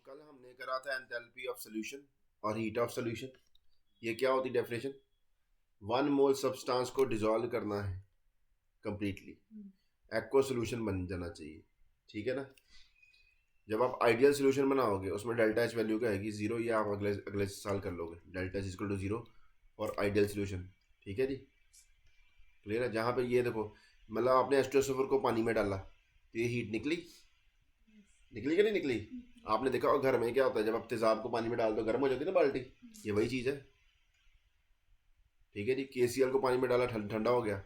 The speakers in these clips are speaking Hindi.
कल हमने करा था एंथैल्पी ऑफ सॉल्यूशन और हीट ऑफ सॉल्यूशन। ये क्या होती डेफिनेशन? 1 मोल सब्सटेंस को डिसॉल्व करना है कंप्लीटली, एक्वा सॉल्यूशन बन जाना चाहिए। ठीक है ना। जब आप आइडियल सॉल्यूशन बनाओगे उसमें डेल्टा एच वैल्यू क्या आएगी? 0। ये आप अगले अगले साल कर लोगे, डेल्टा एच इक्वल टू 0 और आइडियल सॉल्यूशन। ठीक है जी, क्लियर है। जहाँ पे ये देखो, मतलब आपने H2SO4 को पानी में डाला तो ये हीट निकली कि नहीं निकली? आपने देखा और घर में क्या होता है, जब आप तेजाब को पानी में डाल दो गर्म हो जाती है ना बाल्टी, ये वही चीज़ है। ठीक है जी। KCl को पानी में डाला, ठंडा हो गया।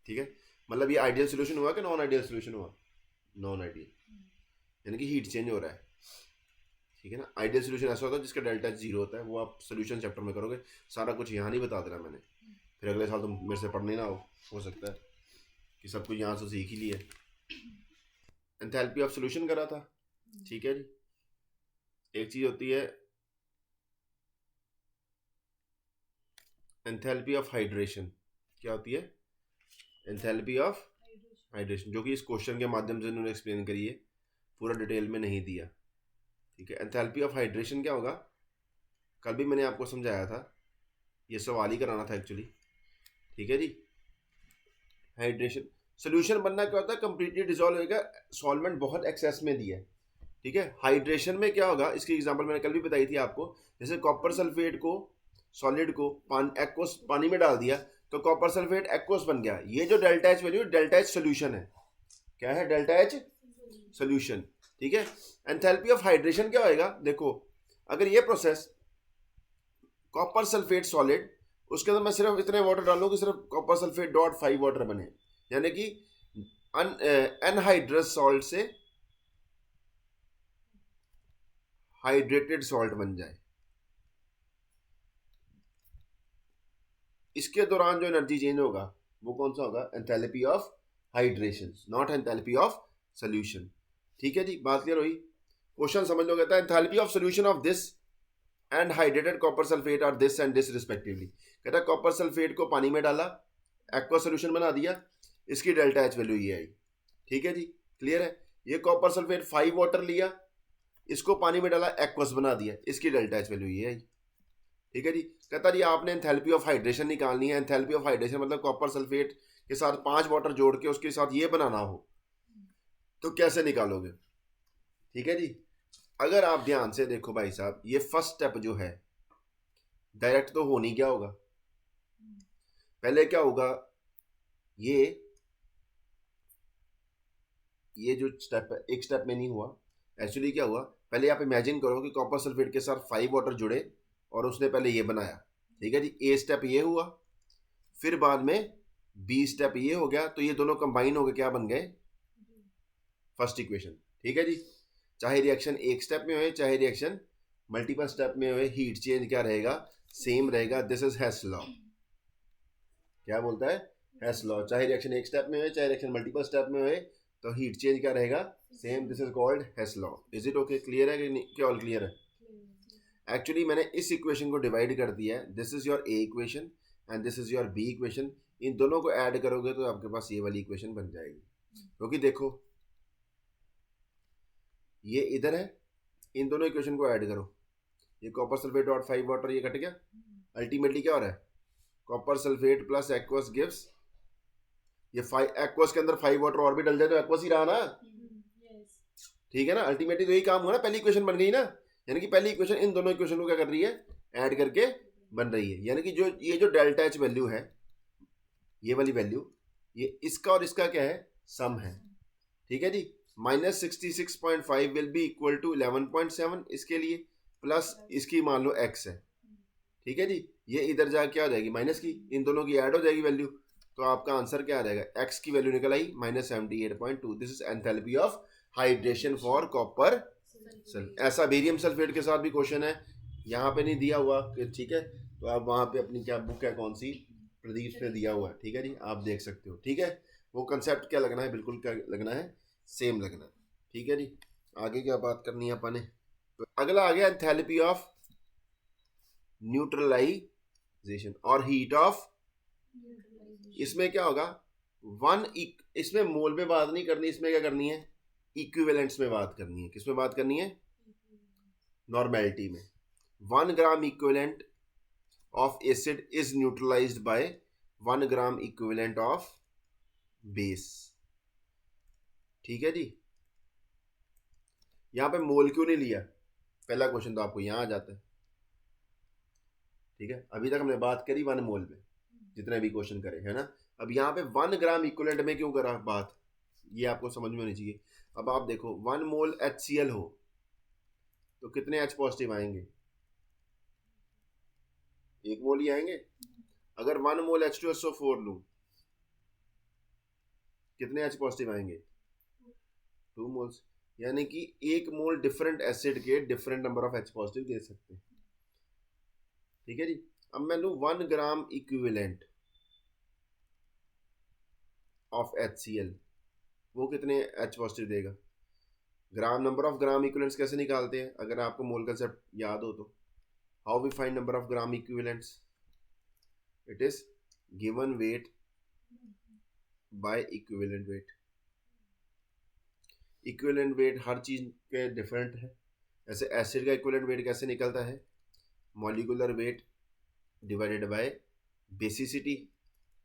ठीक है, मतलब ये आइडियल सोल्यूशन हुआ कि नॉन आइडियल सोल्यूशन हुआ? नॉन आइडियल, यानी कि हीट चेंज हो रहा है। ठीक है ना। आइडियल सोल्यूशन ऐसा होता है जिसका डेल्टा एच 0 होता है, वो आप सोल्यूशन चैप्टर में करोगे। सारा कुछ यहाँ नहीं बता देना मैंने, फिर अगले साल तुम मेरे से पढ़ने ना हो सकता है कि सब कुछ यहाँ से सीख ही लिया। एंथैल्पी ऑफ सॉल्यूशन करा था। ठीक है जी। एक चीज होती है एंथैल्पी ऑफ हाइड्रेशन। क्या होती है? एंथैल्पी ऑफ हाइड्रेशन, जो कि इस क्वेश्चन के माध्यम से उन्होंने एक्सप्लेन करी है, पूरा डिटेल में नहीं दिया। ठीक है। एंथैल्पी ऑफ हाइड्रेशन क्या होगा? कल भी मैंने आपको समझाया था, ये सवाल ही कराना था एक्चुअली। ठीक है जी। हाइड्रेशन सोल्यूशन बनना क्या होता है? कंप्लीटली डिसॉल्व होगा, सॉल्वेंट बहुत एक्सेस में दिया है। ठीक है। हाइड्रेशन में क्या होगा, इसकी एग्जांपल मैंने कल भी बताई थी आपको। जैसे कॉपर सल्फेट को, सॉलिड को एक्वस पानी में डाल दिया तो कॉपर सल्फेट एक्वस बन गया। ये जो delta H value, delta H solution है। क्या है? Delta H solution. ठीक है। एंथैल्पी ऑफ हाइड्रेशन क्या होएगा? देखो, अगर ये प्रोसेस कॉपर सल्फेट सॉलिड, उसके अंदर मैं सिर्फ इतने वाटर डालूं कि सिर्फ कॉपर सल्फेट डॉट 5 वाटर बने, यानी कि अनहाइड्रस सॉल्ट से हाइड्रेटेड सॉल्ट बन जाए। इसके दौरान जो एनर्जी चेंज होगा वो कौन सा होगा? Enthalpy of hydration, not enthalpy of solution. ठीक है जी, बात क्लियर हुई। क्वेश्चन समझ लो, कहता है enthalpy of solution of this and hydrated copper sulphate are this and this respectively. कहता है कॉपर सल्फेट को पानी में डाला, एक्वा सॉल्यूशन बना दिया, इसकी डेल्टा एच वैल्यू ये आई। ठीक है जी, क्लियर है। ये कॉपर सल्फेट 5 वाटर लिया, इसको पानी में डाला, एक्वस बना दिया, इसकी डेल्टा एच वैल्यू ये आई। ठीक है जी। कहता जी आपने एंथैल्पी ऑफ हाइड्रेशन निकालनी है। एंथैल्पी ऑफ हाइड्रेशन मतलब कॉपर सल्फेट के साथ 5 वाटर जोड़ के उसके साथ ये बनाना हो तो कैसे निकालोगे? ठीक है जी। अगर आप ध्यान से देखो भाई साहब, ये फर्स्ट स्टेप जो है डायरेक्ट तो होनी क्या होगा? पहले क्या होगा? ये जो स्टेप है, एक स्टेप में नहीं हुआ। एक्चुअली क्या हुआ, पहले आप इमेजिन करो कि कॉपर सल्फेट के साथ 5 वाटर जुड़े और उसने पहले ये बनाया। ठीक है जी। ए स्टेप ये हुआ, फिर बाद में बी स्टेप ये हो गया, तो ये दोनों कंबाइन हो गए, क्या बन गए? First equation. ठीक है जी। चाहे रिएक्शन एक स्टेप में हो चाहे रिएक्शन मल्टीपल स्टेप में हो, हीट चेंज क्या रहेगा? सेम रहेगा। This is Hess law. क्या बोलता है? Hess law. चाहे रिएक्शन एक स्टेप में हो चाहे रिएक्शन मल्टीपल स्टेप में हो, तो हीट चेंज क्या रहेगा? Same. This is called Hess law. Is it okay? Clear है कि नहीं? क्या ऑल क्लियर है? एक्चुअली मैंने इस इक्वेशन को डिवाइड कर दिया है। This is your A equation and this is your B equation. इन दोनों को ऐड करोगे तो आपके पास ये वाली इक्वेशन बन जाएगी। क्योंकि देखो ये इधर है, इन दोनों इक्वेशन को ऐड करो, ये कॉपर सल्फेट डॉट 5 वाटर ये कट गया। अल्टीमेटली क्या हो रहा है? Copper sulphate plus aqueous gives ये 5, एक्वस के अंदर 5 वाटर और भी डल जाए तो एक्वस ही रहा ना। ठीक है ना। अल्टीमेटली तो यही काम हुआ ना, पहली इक्वेशन बन गई ना। यानी कि पहली इक्वेशन इन दोनों इक्वेशन को क्या कर रही है? ऐड करके बन रही है। यानी कि जो ये जो डेल्टा एच वैल्यू है, ये वाली वैल्यू, ये इसका और इसका क्या है? सम है। ठीक है जी। -66.5 विल बी इक्वल टू 11.7 इसके लिए, प्लस इसकी मान लो x है। ठीक है जी। ये इधर जाके क्या हो जाएगी? माइनस की, इन दोनों की ऐड हो जाएगी वैल्यू, तो आपका आंसर क्या आ जाएगा? x की वैल्यू निकल आई -78.2। This is enthalpy of hydration for copper sulphate. ऐसा बेरियम सल्फेट के साथ भी क्वेश्चन है, यहाँ पे नहीं दिया हुआ। ठीक है, तो आप वहाँ पे अपनी क्या बुक है, कौन सी, प्रदीप पे दिया हुआ है। ठीक है जी, आप देख सकते हो। ठीक है, वो कंसेप्ट क्या लगना है? बिल्कुल क्या लगना है? सेम लगना है। ठीक है जी। आगे क्या बात करनी है अपन ने? तो अगला आ गया एंथैल्पी ऑफ न्यूट्रलाइजेशन और हीट ऑफ। इसमें क्या होगा? इसमें मोल में बात नहीं करनी, इसमें क्या करनी है? इक्विवेलेंट्स में बात करनी है। किस में बात करनी है? नॉर्मेलिटी में 1 gram equivalent of acid is neutralised by 1 gram equivalent of base. ठीक है जी, यहां पे मोल क्यों नहीं लिया, पहला क्वेश्चन तो आपको यहां आ जाता है। ठीक है, अभी तक हमने बात करी 1 मोल में, जितने भी क्वेश्चन करे है ना। अब यहाँ पे 1 ग्राम इक्विवेलेंट में क्यों करा बात, ये आपको समझ में होनी चाहिए। अब आप देखो 1 मोल HCl हो तो कितने H पॉजिटिव आएंगे, 1 मोल ही आएंगे। अगर 1 मोल H2SO4 लूं कितने H पॉजिटिव आएंगे, 2 मोल्स। यानी कि 1 मोल डिफरेंट एसिड के different number of H positive दे सकते हैं। ठीक है जी, अब मैं लूं 1 ग्राम इक्विवेलेंट ऑफ HCl, वो कितने H पॉजिटिव देगा। ग्राम नंबर ऑफ ग्राम इक्विवेलेंट्स कैसे निकालते हैं, अगर आपको मोल कंसेप्ट याद हो तो, how we find number of gram equivalents, it is given weight by equivalent weight. Equivalent weight हर चीज के डिफरेंट है। ऐसे एसिड का इक्विवेलेंट वेट कैसे निकलता है, molecular weight divided by basicity.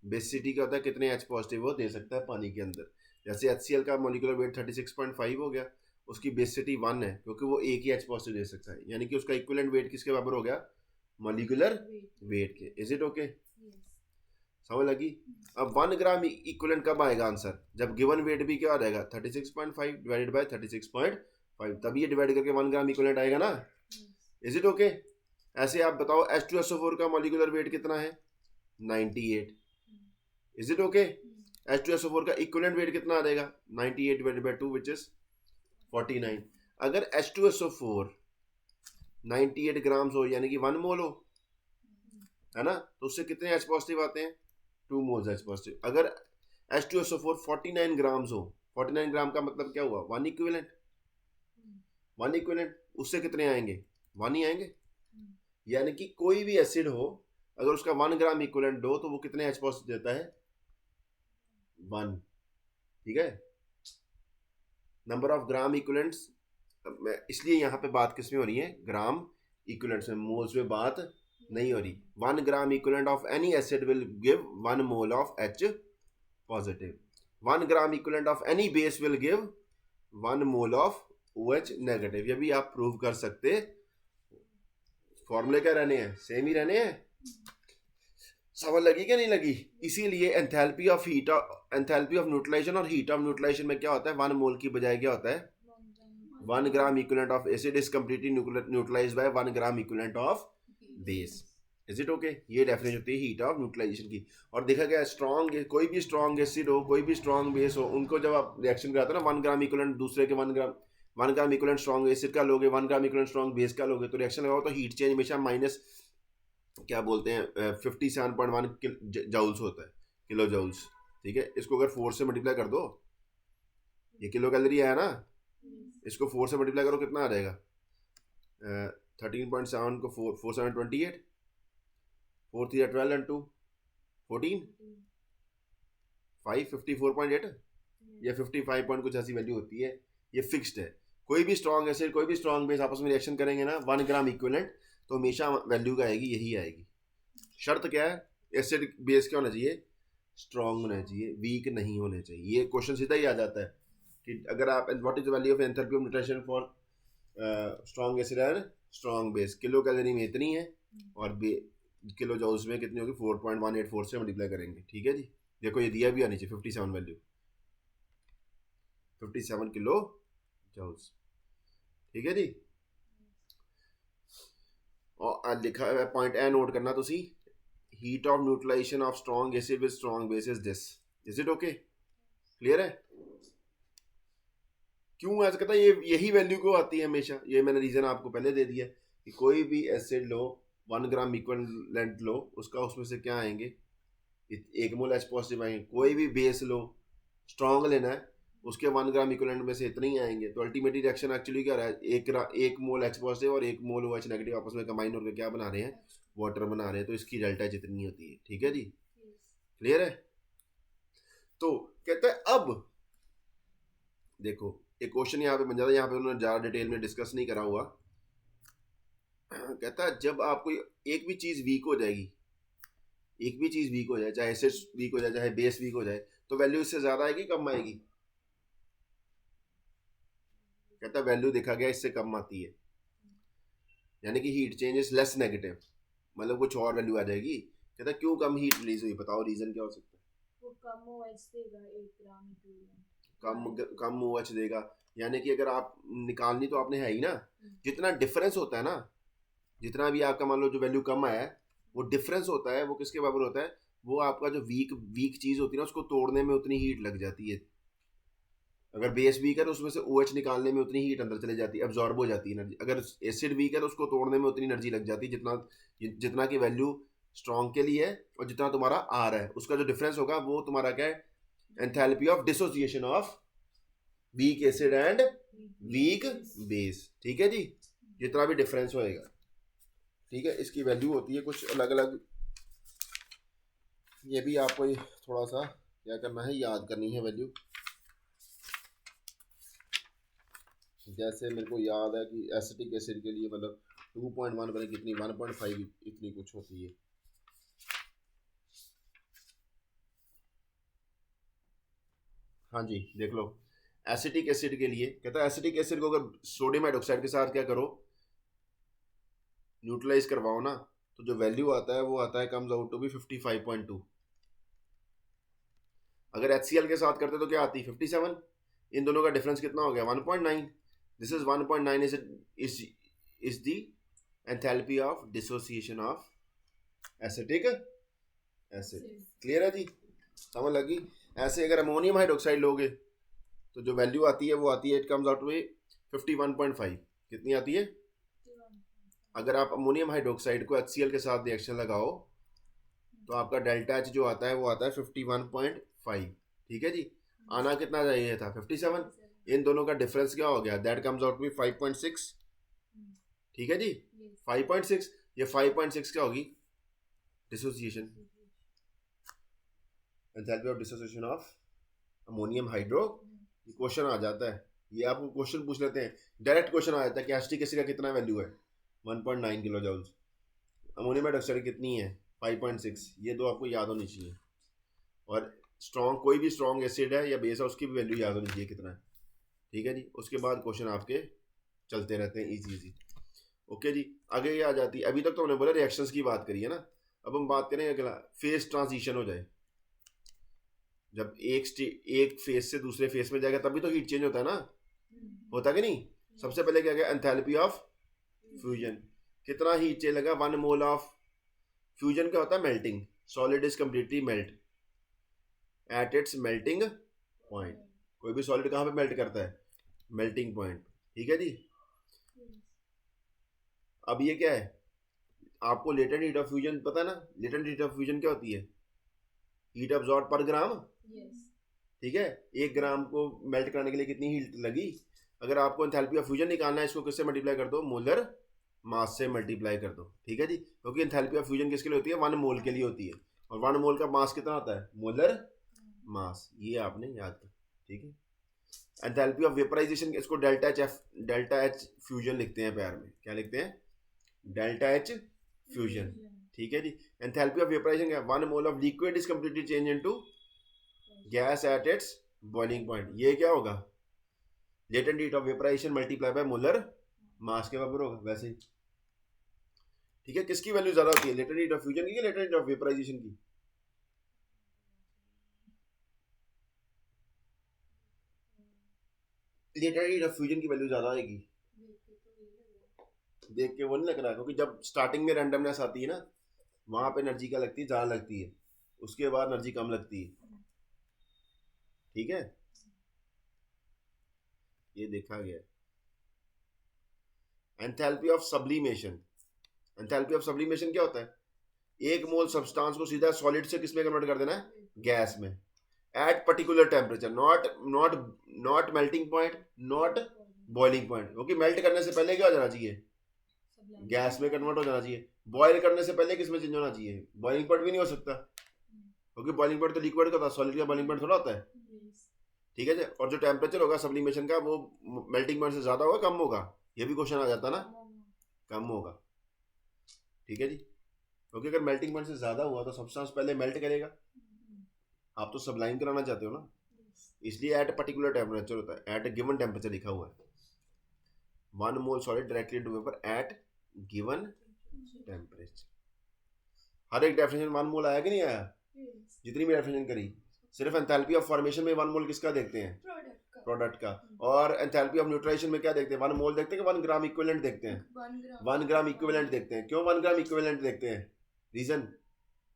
Basicity क्या होता है, कितने H पॉजिटिव वो दे सकता है पानी के अंदर। जैसे HCl का मॉलिक्यूलर वेट 36.5 हो गया, उसकी बेसिसिटी 1 है क्योंकि वो एक ही H पॉजिटिव दे सकता है, यानी कि उसका इक्विवेलेंट वेट किसके बराबर हो गया, मॉलिक्यूलर वेट के। इज इट ओके, समझ लगी। अब 1 ग्राम इक्विवेलेंट कब आएगा आंसर, जब गिवन वेट भी क्या रहेगा 36.5 डिवाइडेड बाय 36.5, तभी ये डिवाइड करके 1 ग्राम इक्विवेलेंट आएगा ना। Is it okay. ऐसे आप बताओ H2SO4 का मॉलिक्यूलर वेट कितना है, 98। Is it okay. H2SO4 का इक्विवेलेंट वेट कितना आ जाएगा, 98 डिवाइडेड बाय 2 विच इज 49। अगर H2SO4 98 ग्राम्स हो यानी कि 1 मोल हो, है ना, तो उससे कितने H पॉजिटिव आते हैं, 2 मोल्स H पॉजिटिव। अगर H2SO4 49 ग्राम्स हो, 49 ग्राम का मतलब क्या हुआ, 1 इक्विवेलेंट, 1 इक्विवेलेंट, उससे कितने आएंगे, 1 ही आएंगे। यानी कि कोई भी एसिड हो अगर उसका 1 ग्राम इक्विवेलेंट हो तो वो कितने H पॉजिटिव देता है, 1। ठीक है, नंबर ऑफ ग्राम इक्विवेलेंट्स, इसलिए यहाँ पे बात किस में हो रही है, ग्राम इक्विवेलेंट्स में, मोल्स में बात नहीं हो रही। 1 gram equivalent of any acid will give 1 mole of H positive. 1 gram equivalent of any base will give 1 mole of OH negative. ये भी आप प्रूव कर सकते, फॉर्मूले क्या रहने हैं, सेम ही रहने हैं। समझ लगी क्या नहीं लगी। इसीलिए enthalpy of heat, enthalpy of neutralization और हीट ऑफ न्यूट्रलाइजेशन में क्या होता है, 1 मोल की बजाय क्या होता है, 1 gram equivalent of acid is completely neutralized by 1 gram equivalent of base. Is it okay. ये डेफिनेशन होती है हीट ऑफ न्यूट्रलाइजेशन की। और देखा गया स्ट्रॉन्ग, कोई भी स्ट्रॉन्ग एसिड हो, कोई भी स्ट्रॉन्ग बेस हो, उनको जब आप रिएक्शन कराते हो ना, 1 ग्राम इक्विवेलेंट दूसरे के 1 ग्राम इक्विवेलेंट स्ट्रॉन्ग एसिड का लोगे, 1 ग्राम इक्विवेलेंट स्ट्रॉन्ग बेस का लोगे, तो रिएक्शन लगाओ तो हीट चेंज हमेशा माइनस क्या बोलते हैं 57.1 जाउल्स होता है, किलो जाउल्स। ठीक है, इसको अगर 4 से मल्टीप्लाई कर दो, ये किलो कैलोरी आया ना, इसको 4 से मल्टीप्लाई करो कितना आ जाएगा, 13.7 को 4 7 28, 4 3 12 एंड 2 14, 5 54.8 या 55 पॉइंट कुछ ऐसी वैल्यू होती है। ये फिक्स्ड है। कोई भी स्ट्रॉन्ग एसिड, कोई भी स्ट्रॉन्ग बेस आपस में रिएक्शन करेंगे ना, 1 ग्राम इक्विवेलेंट, तो हमेशा वैल्यू का आएगी, यही आएगी। शर्त क्या है, एसिड बेस क्या होना चाहिए, स्ट्रॉन्ग होना चाहिए, वीक नहीं होने चाहिए। ये क्वेश्चन सीधा ही आ जाता है कि अगर आप what is the value of enthalpy of nutrition for strong acid and strong base, kilo calorie में इतनी है और किलो जॉल्स में कितनी होगी, 4.184 से मल्टीप्लाई करेंगे। ठीक है जी, देखो ये दिया भी आनी चाहिए 57 वैल्यू, 57 किलो जॉल्स। ठीक है जी, और लिखा है पॉइंट ए नोट करना तुसी, heat of neutralisation of strong acid with strong base is this. Is it okay, clear है। क्यों ऐसा कहता है, ये यही वैल्यू क्यों आती है हमेशा, ये मैंने रीजन आपको पहले दे दिया कि कोई भी एसिड लो, 1 ग्राम इक्विवेलेंट लो, उसका उसमें से क्या आएंगे, 1 मोल H पॉजिटिव आएंगे। कोई भी बेस लो, स्ट्रॉन्ग लेना है, उसके 1 ग्राम इक्विवेलेंट में से इतने ही आएंगे। तो अल्टीमेटली रिएक्शन एक्चुअली क्या रहा है, 1 मोल H पॉजिटिव और 1 मोल OH नेगेटिव आपस में कंबाइन होकर क्या बना रहे हैं, वाटर बना रहे हैं। तो इसकी डेल्टा जितनी होती है। ठीक है जी, क्लियर है। तो कहते हैं अब देखो एक क्वेश्चन यहाँ पे बन जाता है, यहाँ पे उन्होंने ज़्यादा डिटेल में डिस्कस नहीं करा हुआ, कहता है जब आपको एक भी चीज वीक हो जाएगी, एक भी चीज वीक हो जाए, चाहे एसिड वीक हो जाए, चाहे बेस वीक हो जाए, तो वैल्यू इससे ज्यादा आएगी कम आएगी? कहता है वैल्यू देखा गया इससे कम आती है, यानी कि heat change is less negative, मतलब कुछ और वैल्यू आ जाएगी। कहता है क्यों कम हीट रिलीज हुई, बताओ रीजन क्या हो सकता है? वो कम OH देगा 1 ग्राम इक्विवेलेंट। कम OH देगा, यानी कि अगर आप निकालनी तो आपने है ही ना, जितना डिफरेंस होता है ना, जितना भी आपका मान लो जो वैल्यू कम आया है, वो डिफरेंस होता है, वो किसके बराबर होता है? वो आपका जो वीक वीक चीज होती है ना, उसको तोड़ने में उतनी हीट लग जाती है। अगर बेस वीक है तो उसमें से OH निकालने में उतनी हीट अंदर चले जाती है, एब्जॉर्ब हो जाती है एनर्जी। अगर एसिड वीक है तो उसको तोड़ने में उतनी एनर्जी लग जाती है जितना की वैल्यू स्ट्रॉन्ग के लिए है, और जितना तुम्हारा आर है उसका जो डिफरेंस होगा वो तुम्हारा क्या है? Enthalpy of dissociation of weak acid and weak base. ठीक है जी, जितना भी डिफरेंस होएगा, ठीक है, इसकी वैल्यू होती है कुछ अलग अलग। ये भी आपको थोड़ा सा क्या करना है, याद करनी है वैल्यू। जैसे मेरे को याद है कि एसिटिक एसिड के लिए मतलब 2.1 पर कितनी 1.5 इतनी कुछ होती है। हाँ जी देख लो, एसिटिक एसिड के लिए कहता है एसिटिक एसिड को अगर सोडियम हाइड्रोक्साइड के साथ क्या करो, न्यूट्रलाइज करवाओ ना, तो जो वैल्यू आता है वो आता है कम्स आउट टू बी 55.2। अगर HCl के साथ करते तो क्या आती? 57। इन दोनों का डिफरेंस कितना हो गया? 1.9। This is 1.9 is the enthalpy of dissociation of acetic acid. Clear है जी, समझ लगी? ऐसे अगर अमोनियम हाइड्रोक्साइड लोगे तो जो वैल्यू आती है वो आती है, इट कम्स आउट टू 51.5। कितनी आती है? अगर आप अमोनियम हाइड्रोक्साइड को HCl के साथ रिएक्शन लगाओ तो आपका डेल्टा H जो आता है वो आता है 51.5। ठीक है जी, आना कितना चाहिए था? 57। इन दोनों का डिफरेंस क्या हो गया? That comes out to 5.6। ठीक है जी, 5.6। ये 5.6 क्या होगी? Dissociation, enthalpy of dissociation of ammonium hydro. ये क्वेश्चन आ जाता है, ये आपको क्वेश्चन पूछ लेते हैं, डायरेक्ट क्वेश्चन आ जाता है कि एसिटिक एसिड का कितना वैल्यू है? 1.9 किलो जूल्स। अमोनियम हाइड्रोक्साइड कितनी है? 5.6। ये दो आपको याद होनी चाहिए। और स्ट्रॉन्ग, कोई भी स्ट्रॉन्ग एसिड है या बेस है उसकी भी वैल्यू याद होनी चाहिए कितना है। ठीक है जी, उसके बाद क्वेश्चन आपके चलते रहते हैं इजी इजी। ओके जी, आगे ये आ जाती है। अभी तक तो हमने बोला रिएक्शंस की बात करी है ना, अब हम बात करें अगला फेस ट्रांजिशन हो जाए। जब एक फेस से दूसरे फेस में जाएगा तभी तो हीट चेंज होता है ना, होता कि नहीं? सबसे पहले क्या गया? Enthalpy of fusion. कितना हीट चेंज लगा? 1 मोल ऑफ फ्यूजन क्या होता है? Melting. Solid is completely melt at its melting point. कोई भी सॉलिड कहाँ पे मेल्ट करता है? Melting point. ठीक है जी, अब ये क्या है? आपको लेटेंट हीट ऑफ फ्यूजन पता है ना? लेटेंट हीट ऑफ फ्यूजन क्या होती है? हीट अब्सॉर्ब पर ग्राम। ठीक है, 1 ग्राम को मेल्ट करने के लिए कितनी हीट लगी? अगर आपको एंथैल्पी ऑफ फ्यूजन निकालना है, इसको किससे मल्टीप्लाई कर दो? मोलर मास से मल्टीप्लाई कर दो। ठीक है जी, क्योंकि एंथैल्पी ऑफ फ्यूजन किसके लिए होती है? 1 मोल के लिए होती है, और 1 मोल का मास कितना होता है? Molar mass. ये आपने याद कर। ठीक है, एंथैल्पी ऑफ वेपराइजेशन, इसको डेल्टा एच फ्यूजन लिखते हैं प्यार में। क्या लिखते हैं? Delta H fusion. ठीक है जी, एंथैल्पी ऑफ वेपराइजेशन क्या? 1 mole of liquid is completely change into gas at its boiling point. ये क्या होगा? Latent heat of vaporisation multiply by molar mass के बराबर होगा वैसे ही। ठीक है, किसकी वैल्यू ज्यादा होती है? लेटेंट हीट ऑफ फ्यूजन की या लेटेंट हीट ऑफ वेपराइजेशन की? लेटेंट हीट ऑफ फ्यूजन की वैल्यू ज्यादा आएगी। देख के वो नहीं लग रहा, क्योंकि जब स्टार्टिंग में रैंडमनेस आती है ना, वहां पे एनर्जी क्या लगती है? ज्यादा लगती है, उसके बाद एनर्जी कम लगती है। ठीक है, ये देखा गया। Enthalpy of sublimation. Enthalpy of sublimation क्या होता है? 1 मोल सब्सटेंस को सीधा सॉलिड से किस में कन्वर्ट कर देना है? गैस में, at particular temperature, not melting point, not boiling point. क्योंकि मेल्ट करने से पहले क्या हो जाना चाहिए? गैस में कन्वर्ट हो जाना चाहिए। बॉयल करने से पहले किस में चेंज होना चाहिए? बॉइलिंग पॉइंट भी नहीं हो सकता, क्योंकि बॉइलिंग पॉइंट तो लिक्विड का होता है, सॉलिड का बॉइलिंग पॉइंट थोड़ा होता है। ठीक है जी, और जो टेम्परेचर होगा सब्लिमेशन का वो मेल्टिंग पॉइंट से ज्यादा होगा कम होगा? ये भी क्वेश्चन आ जाता ना, कम होगा। ठीक है जी, क्योंकि अगर मेल्टिंग पॉइंट से ज़्यादा हुआ तो सब्सटेंस पहले मेल्ट करेगा, आप तो सब्लाइम कराना चाहते हो ना, इसलिए एट पर्टिकुलर टेम्परेचर होता है, एट ए गिवन टेम्परेचर लिखा हुआ है, 1 mole solid directly to vapour at given temperature. हर एक डेफिनेशन 1 मोल आया कि नहीं आया, जितनी भी डेफिनेशन करी, सिर्फ एंथैल्पी ऑफ फॉर्मेशन में 1 मोल किसका देखते हैं, प्रोडक्ट का, और एंथैल्पी ऑफ न्यूट्रलाइजेशन में क्या देखते हैं, 1 मोल देखते हैं कि 1 ग्राम इक्विवेलेंट देखते हैं, 1 ग्राम इक्विवेलेंट देखते हैं। क्यों 1 ग्राम इक्विवेलेंट देखते हैं, रीजन,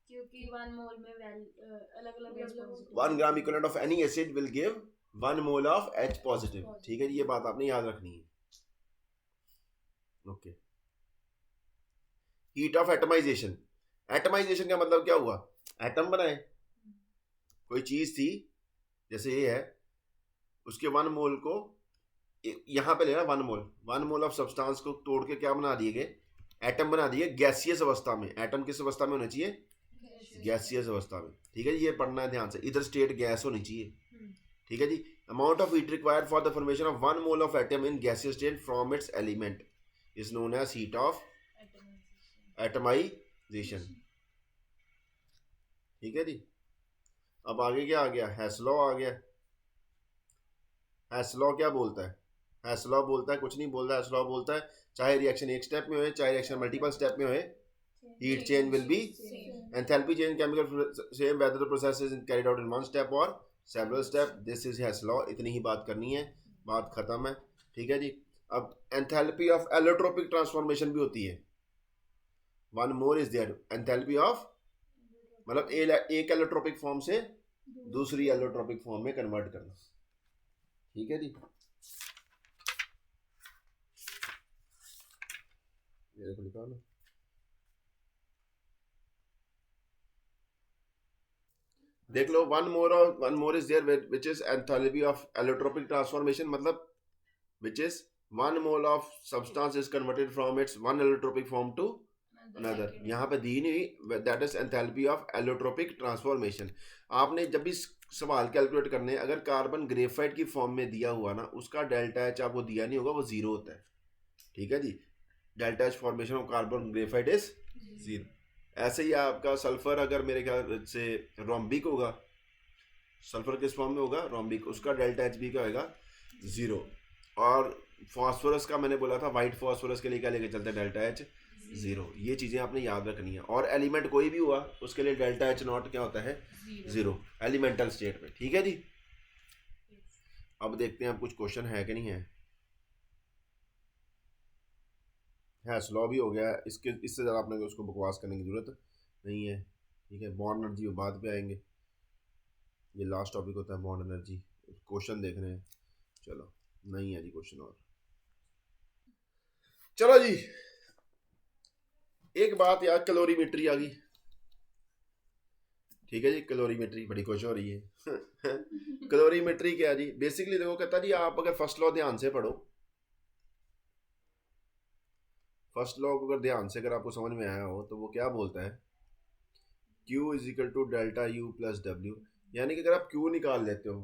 क्योंकि 1 मोल में अलग-अलग 1 gram equivalent of any acid will give 1 mole of H positive. ठीक है जी, ये बात आपने याद रखनी है। Okay, heat of atomisation, atomisation का मतलब क्या हुआ, एटम बनाए, कोई चीज थी जैसे ये है, उसके 1 मोल को यहां पे लेना, 1 मोल ऑफ सब्सटेंस को तोड़ के क्या बना दिए गए, एटम बना दिए गैसियस अवस्था में। एटम किस अवस्था में होना चाहिए, गैसियस अवस्था में। ठीक है जी, ये पढ़ना है ध्यान से, इधर स्टेट गैस होनी चाहिए। ठीक है जी, amount of heat required for the formation of 1 mole of atom in gaseous state from its element is known as heat of atomisation. ठीक है जी, अब आगे क्या आ गया, हेस लॉ आ गया। हेस लॉ क्या बोलता है, हेस लॉ बोलता है कुछ नहीं बोलता, हेस लॉ बोलता है चाहे रिएक्शन एक स्टेप में हो चाहे रिएक्शन मल्टीपल स्टेप में हो, heat change will be enthalpy change chemical same whether the process is carried out in one step or several step, this is Hess law। इतनी ही बात करनी है, बात खत्म है। ठीक है जी, अब enthalpy of allotropic transformation भी होती है, 1 more is there, enthalpy of मतलब एक एलोट्रोपिक फॉर्म से दूसरी एलोट्रोपिक फॉर्म में कन्वर्ट करना। ठीक है जी, ये देखो लिखा ना, देख लो, 1 more is there which is enthalpy of allotropic transformation, मतलब which is 1 mole of substance is converted from its one allotropic form to another। यहाँ पे दी नहीं, that is enthalpy of allotropic transformation। आपने जब भी सवाल कैलकुलेट करने, अगर कार्बन ग्रेफाइट की फॉर्म में दिया हुआ ना, उसका डेल्टा एच आपको दिया नहीं होगा, वो 0 होता है। ठीक है जी, delta H formation of carbon graphite is 0। ऐसे ही आपका सल्फर अगर मेरे ख्याल से रोम्बिक होगा, सल्फर किस फॉर्म में होगा, रोम्बिक, उसका डेल्टा एच भी क्या होगा, 0। और फॉस्फोरस का मैंने बोला था, वाइट फॉस्फोरस के लिए क्या लेके चलते हैं, डेल्टा एच 0। ये चीज़ें आपने याद रखनी है। और एलिमेंट कोई भी हुआ उसके लिए डेल्टा एच नॉट क्या होता है, 0 एलिमेंटल स्टेट में। ठीक है जी, अब देखते हैं अब कुछ क्वेश्चन है कि नहीं है। हेस लॉ भी हो गया, इसके इससे ज़्यादा आपने उसको बकवास करने की ज़रूरत नहीं है। ठीक है, बॉन्ड एनर्जी बाद पे आएंगे, ये लास्ट टॉपिक होता है बॉन्ड एनर्जी। क्वेश्चन देख रहे हैं, चलो नहीं है जी क्वेश्चन। और चलो जी, एक बात यार, कैलोरीमेट्री आ गई। ठीक है जी, कैलोरीमेट्री बड़ी खुश हो रही है कैलोरीमेट्री क्या जी, बेसिकली देखो, कहता जी आप अगर फर्स्ट लॉ ध्यान से पढ़ो, फर्स्ट लॉ को अगर ध्यान से अगर आपको समझ में आया हो तो वो क्या बोलता है, Q is equal to delta U plus W। यानी कि अगर आप Q निकाल लेते हो,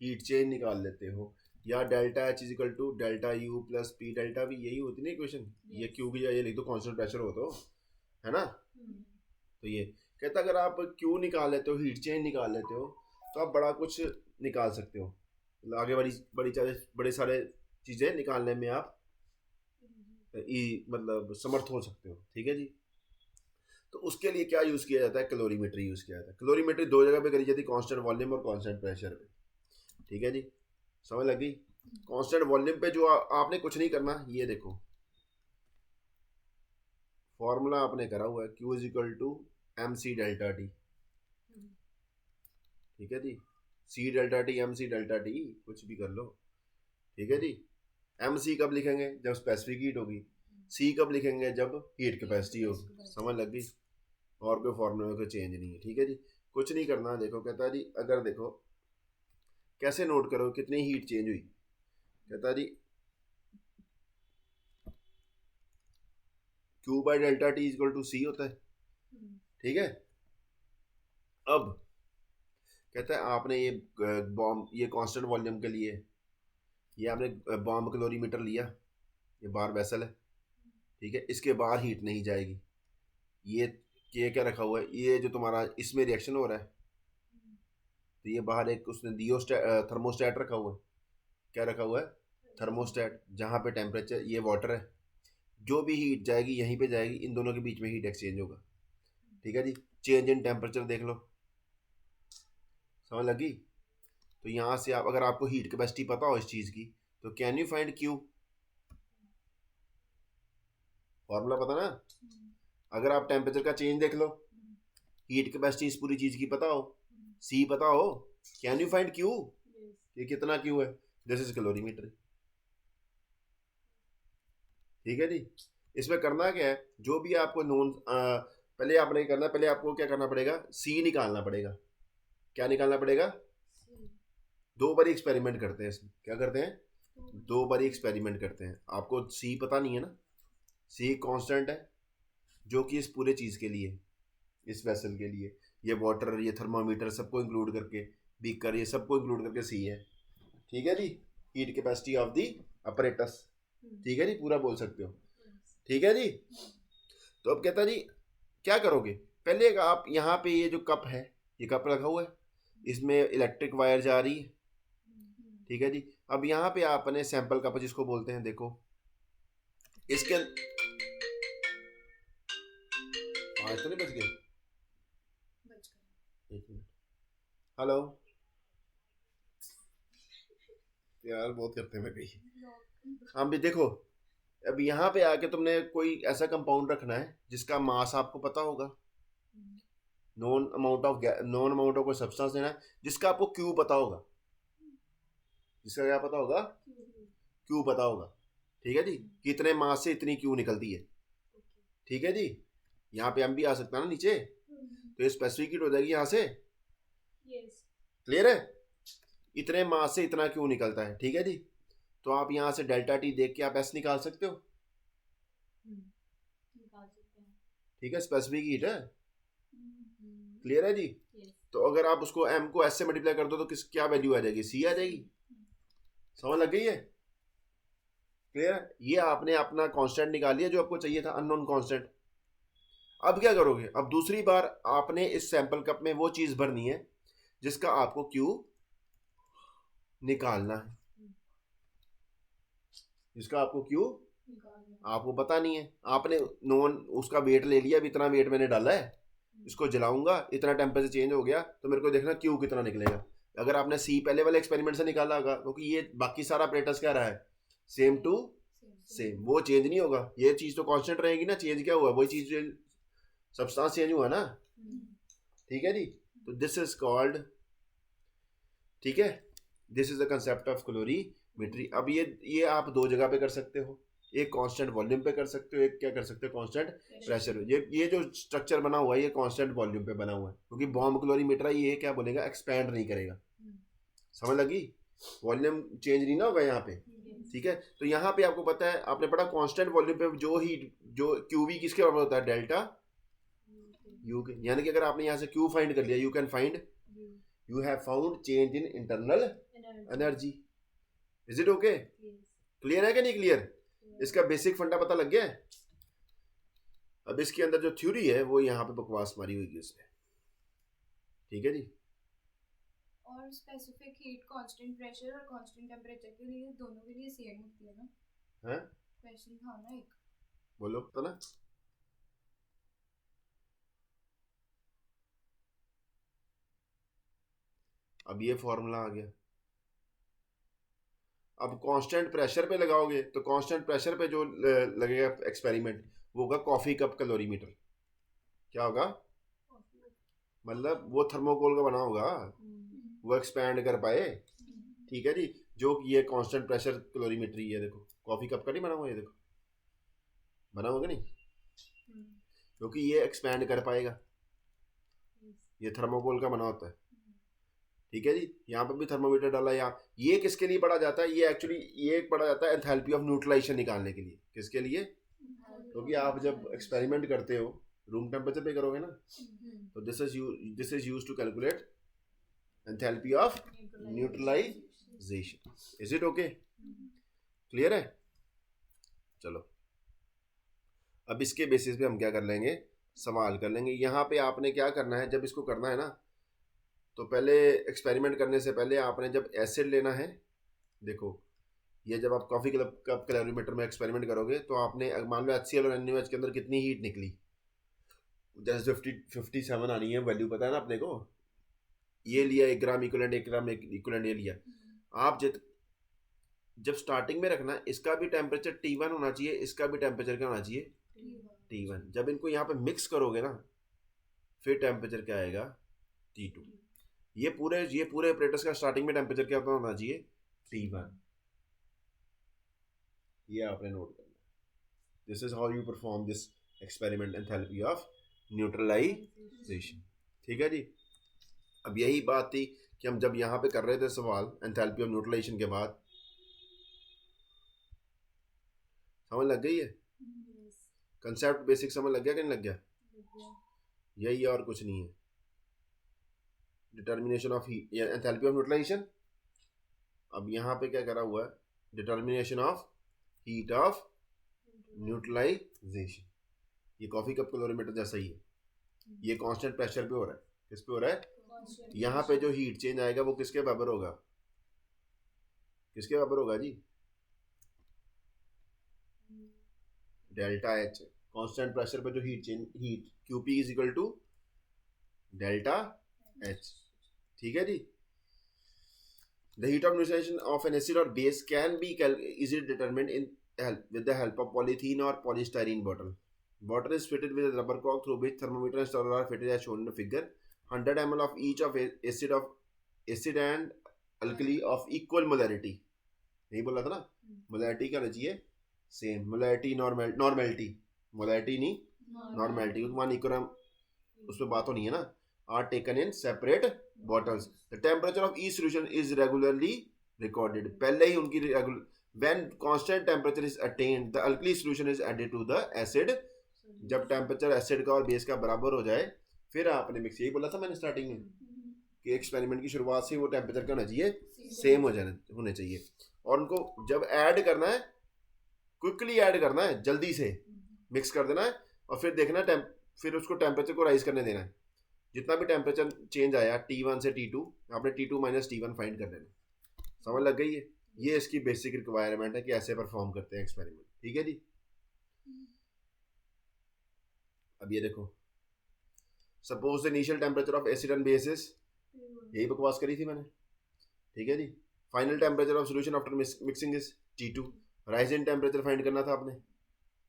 हीट चेंज निकाल लेते हो, या delta H is equal to delta U plus P delta V, यही होती है ना इक्वेशन। ये Q की जगह लिख दो, कांस्टेंट प्रेशर हो तो, है ना। तो ये कहता अगर आप Q निकाल लेते हो, हीट चेंज निकाल लेते हो, तो आप बड़ा कुछ निकाल सकते हो, आगे बड़ी सारे चीज़ें निकालने में आप मतलब समर्थ हो सकते हो। ठीक है जी, तो उसके लिए क्या यूज़ किया जाता है, कैलोरीमेट्री यूज़ किया जाता है। कैलोरीमेट्री 2 जगह पे करी जाती है, कांस्टेंट वॉल्यूम और कांस्टेंट प्रेशर पे। ठीक है जी, समझ लग गई। कांस्टेंट वॉल्यूम पे जो आपने कुछ नहीं करना, ये देखो फॉर्मूला आपने करा हुआ है, Q is equal to MC delta T। ठीक है जी, C delta T MC delta T, कुछ भी कर लो। ठीक है जी, MC कब लिखेंगे, जब स्पेसिफिक हीट होगी, C कब लिखेंगे, जब हीट कैपेसिटी होगी। समझ लग गई, और कोई फॉर्मूले में कोई चेंज नहीं है। ठीक है जी, कुछ नहीं करना। देखो कहता जी, अगर देखो कैसे नोट करो कितनी हीट चेंज हुई, कहता जी Q by delta T equal to C होता है। ठीक है, अब कहता है आपने ये बॉम्ब, ये कांस्टेंट वॉल्यूम के लिए ये आपने बॉम्ब कैलोरीमीटर लिया, ये बार वेसल है। ठीक है, इसके बाहर हीट नहीं जाएगी, ये क्या रखा हुआ है, ये जो तुम्हारा इसमें रिएक्शन हो रहा है, तो ये बाहर एक उसने थर्मोस्टेट रखा हुआ है। क्या रखा हुआ है? थर्मोस्टेट, जहाँ पे टेम्परेचर, ये वाटर है, जो भी हीट जाएगी यहीं पे जाएगी, इन दोनों के बीच में हीट एक्सचेंज होगा। ठीक है जी, चेंज इन टेम्परेचर देख लो, समझ लगी? तो यहाँ से आप, अगर आपको हीट कैपेसिटी पता हो इस चीज़ की, तो can you find Q? Formula पता ना? अगर आप टेम्परेचर का चेंज देख लो, हीट कैपेसिटी इस पूरी चीज़ की पता हो, सी पता हो, कैन यू फाइंड क्यू? ये कितना क्यू है? This is calorimeter. ठीक है जी। इसमें करना क्या है, जो भी आपको नोन, पहले आपने करना, पहले आपको क्या करना पड़ेगा, सी निकालना पड़ेगा। क्या निकालना पड़ेगा? दो बारी एक्सपेरिमेंट करते हैं इसमें। क्या करते हैं? दो बारी एक्सपेरिमेंट करते हैं। आपको सी पता नहीं है ना, सी कांस्टेंट है जो कि इस पूरे चीज़ के लिए, इस वेसल के लिए, ये वाटर, ये थर्मामीटर, सबको इंक्लूड करके, बीकर, ये सबको इंक्लूड करके सी है। ठीक है जी, heat capacity of the apparatus. ठीक है जी, पूरा बोल सकते हो। ठीक है जी। तो अब कहता जी क्या करोगे, पहले आप यहाँ पे ये जो कप है, ये कप रखा हुआ है, इसमें इलेक्ट्रिक वायर जा रही है। ठीक है जी। अब यहाँ पे आपने सैंपल कप जिसको बोलते हैं, देखो इसके 5 तो नहीं बज गए? एक मिनट, हेलो यार, बहुत करते हैं मैं कहीं। हाँ भी देखो, अब यहाँ पे आके तुमने कोई ऐसा कंपाउंड रखना है जिसका मास आपको पता होगा, नॉन अमाउंट ऑफ कोई सब्सटेंस देना है जिसका आपको क्यू पता होगा। जिसका क्या पता होगा? क्यू पता होगा। ठीक है जी, कितने मास से इतनी क्यू निकलती है। ठीक है जी, यहाँ पे हम भी आ सकता है ना नीचे, तो ये स्पेसिफिक हीट हो जाएगी यहाँ से। क्लियर है? इतने मास से इतना क्यू निकलता है। ठीक है जी, तो आप यहाँ से डेल्टा टी देख के आप एस निकाल सकते हो। ठीक है, स्पेसिफिक हीट है। क्लियर है जी? तो अगर आप उसको एम को एस से मल्टीप्लाई कर दो तो क्या वैल्यू आ जाएगी? सी आ जाएगी। समझ लग गई है? क्लियर है? ये आपने अपना कांस्टेंट निकाल लिया जो आपको चाहिए था, अननोन कांस्टेंट। अब क्या करोगे, अब दूसरी बार आपने इस सैंपल कप में वो चीज भरनी है जिसका आपको क्यू निकालना है। जिसका आपको क्यू आपको पता नहीं है, आपने नॉन उसका वेट ले लिया, अब इतना वेट मैंने डाला है, इसको जलाऊंगा, इतना टेम्परेचर चेंज हो गया, तो मेरे को देखना क्यू कितना निकलेगा। अगर आपने सी पहले वाले एक्सपेरिमेंट से निकाला होगा, क्योंकि ये बाकी सारा अपरेटस क्या रहा है, सेम टू सेम, वो चेंज नहीं होगा। ये चीज तो कांस्टेंट रहेगी ना, चेंज क्या हुआ, वही चीज, सब्सटेंस चेंज हुआ ना। ठीक है जी, तो दिस इज कॉल्ड, ठीक है, this is the concept of calorimetry. अब ये आप दो जगह पे कर सकते हो, एक कांस्टेंट वॉल्यूम पे कर सकते हो, एक क्या कर सकते हो, कांस्टेंट प्रेशर। ये जो स्ट्रक्चर बना हुआ है ये कांस्टेंट वॉल्यूम पे बना हुआ है, क्योंकि बॉम्ब कैलोरीमीटर ये क्या बोलेगा, एक्सपैंड नहीं करेगा। समझ लगी? वॉल्यूम चेंज नहीं ना होगा यहाँ पे। ठीक है, तो यहाँ पे आपको पता है, आपने पढ़ा कांस्टेंट वॉल्यूम पे जो हीट, जो क्यूवी किसके बराबर होता है, डेल्टा यू के। यानी कि अगर आपने यहाँ से क्यू फाइंड कर लिया, you can find, you have found change in internal energy. Is it okay? Clear है कि नहीं क्लियर? इसका बेसिक फंडा पता लग गया है। अब इसके अंदर जो थ्योरी है वो यहाँ पे बकवास मारी हुई है उसने। ठीक है जी। और स्पेसिफिक हीट कांस्टेंट प्रेशर और कांस्टेंट टेम्परेचर के लिए दोनों के लिए सेम होती है ना? हैं? क्वेश्चन था ना एक, बोलो तो ना। अब ये फॉर्मूला आ गया। अब कांस्टेंट प्रेशर पे लगाओगे तो कांस्टेंट प्रेशर पे जो लगेगा एक्सपेरिमेंट, वो होगा कॉफी कप कैलोरीमीटर। क्या होगा? मतलब वो थर्मोकोल का बना होगा, वो एक्सपैंड कर पाए। ठीक है जी, जो ये कांस्टेंट प्रेशर कैलोरीमेट्री है, देखो कॉफी कप का नहीं बना हुआ, ये देखो बना होगा नहीं, क्योंकि ये एक्सपैंड कर पाएगा, ये थर्मोकोल का बना होता है। ठीक है जी, यहाँ पर भी थर्मोमीटर डाला, यहाँ ये किसके लिए पढ़ा जाता है, ये एक्चुअली ये पढ़ा जाता है एंथैल्पी ऑफ न्यूट्रलाइजेशन निकालने के लिए। किसके लिए? क्योंकि आप जब एक्सपेरिमेंट करते हो रूम टेम्परेचर पे करोगे ना, तो this is used to calculate enthalpy of neutralisation. Is it okay? Clear है? चलो अब इसके बेसिस पे हम क्या कर लेंगे, संभाल कर लेंगे। यहाँ पे आपने क्या करना है, जब इसको करना है ना, तो पहले एक्सपेरिमेंट करने से पहले आपने जब एसिड लेना है, देखो ये जब आप कॉफ़ी कप कैलोरीमीटर में एक्सपेरिमेंट करोगे तो आपने मान लो HCl और NaOH के अंदर कितनी हीट निकली, जैसे 57 आनी है वैल्यू, पता है ना अपने को, ये लिया 1 ग्राम इक्विवेलेंट, 1 ग्राम इक्विवेलेंट ये लिया। आप जब स्टार्टिंग में रखना, इसका भी टेम्परेचर T1 होना चाहिए, इसका भी टेम्परेचर क्या होना चाहिए, T1। जब इनको यहाँ पे मिक्स करोगे ना, फिर टेम्परेचर क्या आएगा, T2। ये पूरे ऑपरेटर्स का स्टार्टिंग में टेम्परेचर क्या होना चाहिए, T1। ये आपने नोट करना है। This is how you perform this experiment, enthalpy of neutralisation. ठीक है जी। अब यही बात थी कि हम जब यहाँ पे कर रहे थे सवाल एंथैल्पी ऑफ न्यूट्रलाइजेशन के बाद, समझ लग गई है, कंसेप्ट बेसिक समझ लग गया कि नहीं लग गया, यही है और कुछ नहीं है। Determination of heat, enthalpy of neutralisation. अब यहाँ पे क्या करा हुआ है, determination of heat of neutralisation. ये कॉफी कप कैलोरीमीटर जैसा ही है, ये कांस्टेंट प्रेशर पे हो रहा है। किस पे हो रहा है, यहाँ पे जो हीट चेंज आएगा वो किसके बराबर होगा, किसके बराबर होगा जी, डेल्टा H। कांस्टेंट प्रेशर पे जो heat QP is equal to delta H। ठीक है जी। The heat of neutralization of an acid or base can be easily determined with the help of polythene or polystyrene bottle. Bottle is fitted with a rubber cork through which thermometer and stirrer are fitted as shown in the figure. 100 ml of each of acid and alkali of equal molarity. नहीं बोला था ना, मोलैरिटी क्या होना चाहिए, सेम। मोलैरिटी नॉर्मेलिटी, मोलैरिटी नहीं नॉर्मेलिटी, 1 इक्वल उसमें बात होनी है ना, are taken in separate bottles. The temperature of each solution is regularly recorded. पहले ही उनकी when constant temperature is attained, the alkali solution is added to the acid. जब टेम्परेचर एसिड का और बेस का बराबर हो जाए फिर आपने मिक्स, यही बोला था मैंने स्टार्टिंग में कि एक्सपेरिमेंट की शुरुआत से वो टेम्परेचर क्या होना चाहिए, सेम होने चाहिए। और उनको जब ऐड करना है, क्विकली ऐड करना है, जल्दी से मिक्स कर देना है, और फिर देखना फिर उसको टेम्परेचर को राइज करने देना है। जितना भी टेम्परेचर चेंज आया T1 से T2, आपने T2 माइनस T1 फाइंड कर लेना। समझ लग गई है, ये इसकी बेसिक रिक्वायरमेंट है कि ऐसे परफॉर्म करते हैं एक्सपेरिमेंट। ठीक है जी। अब ये देखो, suppose the initial temperature of acid and base is, यही बकवास करी थी मैंने। ठीक है जी। Final temperature of solution after mixing is T2। Rise in temperature find करना था आपने,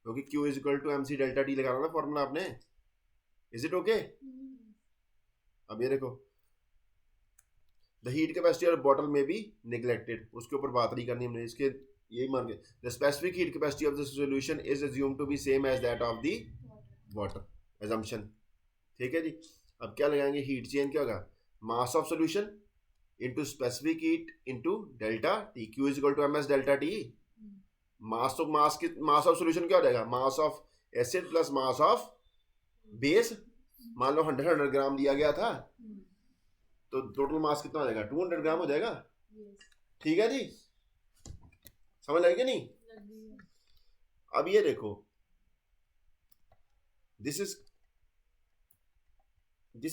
क्योंकि Q is equal to MC delta T लगाना ना फॉर्मूला आपने। Is it okay? अब ये देखो, the heat capacity of bottle में भी निगलेक्टेड, उसके ऊपर बात नहीं करनी हमने, इसके यही मान के the specific heat capacity of the solution is assumed to be same as that of the water, assumption। ठीक है जी। अब क्या लगाएंगे, हीट चेंज क्या होगा, mass of solution into specific heat into delta T, Q is equal to MS delta T। Mass of solution क्या हो जाएगा, mass of acid plus mass of base. मान लो 100 ग्राम लिया गया था, तो टोटल मास कितना हो जाएगा, 200 ग्राम हो जाएगा। ठीक है जी, समझ लगी नहीं? अब ये देखो, this